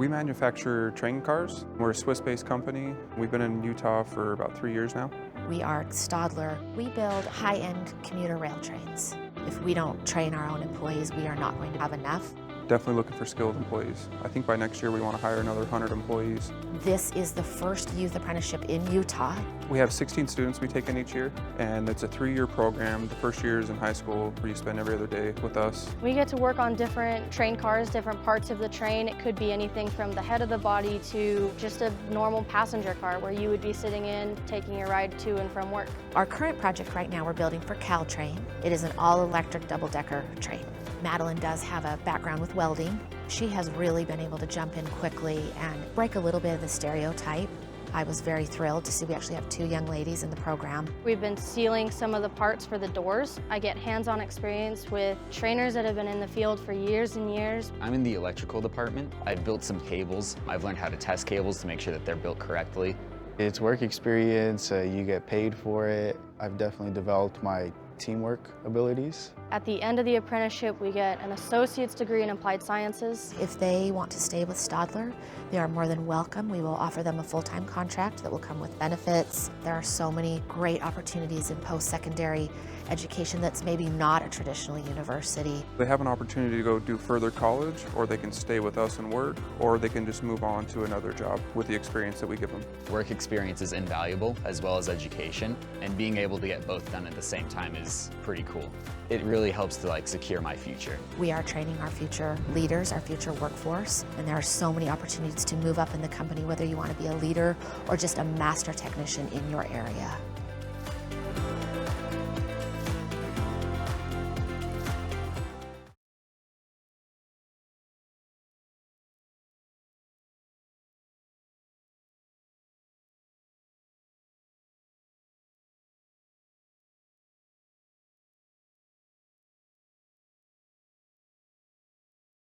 We manufacture train cars. We're a Swiss-based company. We've been in Utah for about 3 years now. We are Stadler. We build high-end commuter rail trains. If we don't train our own employees, we are not going to have enough. Definitely looking for skilled employees. I think by next year we want to hire another 100 employees. This is the first youth apprenticeship in Utah. We have 16 students we take in each year, and it's a 3-year program. The first year is in high school, where you spend every other day with us. We get to work on different train cars, different parts of the train. It could be anything from the head of the body to just a normal passenger car where you would be sitting in, taking a ride to and from work. Our current project right now we're building for Caltrain. It is an all-electric double-decker train. Madeline does have a background with welding. She has really been able to jump in quickly and break a little bit of the stereotype. I was very thrilled to see we actually have 2 young ladies in the program. We've been sealing some of the parts for the doors. I get hands-on experience with trainers that have been in the field for years and years. I'm in the electrical department. I've built some cables. I've learned how to test cables to make sure that they're built correctly. It's work experience, you get paid for it. I've definitely developed my teamwork abilities. At the end of the apprenticeship, we get an associate's degree in applied sciences. If they want to stay with Stadler, they are more than welcome. We will offer them a full-time contract that will come with benefits. There are so many great opportunities in post-secondary education that's maybe not a traditional university. They have an opportunity to go do further college, or they can stay with us and work, or they can just move on to another job with the experience that we give them. Work experience is invaluable, as well as education, and being able to get both done at the same time is pretty cool. It really helps to secure my future. We are training our future leaders, our future workforce, and there are so many opportunities to move up in the company, whether you want to be a leader or just a master technician in your area.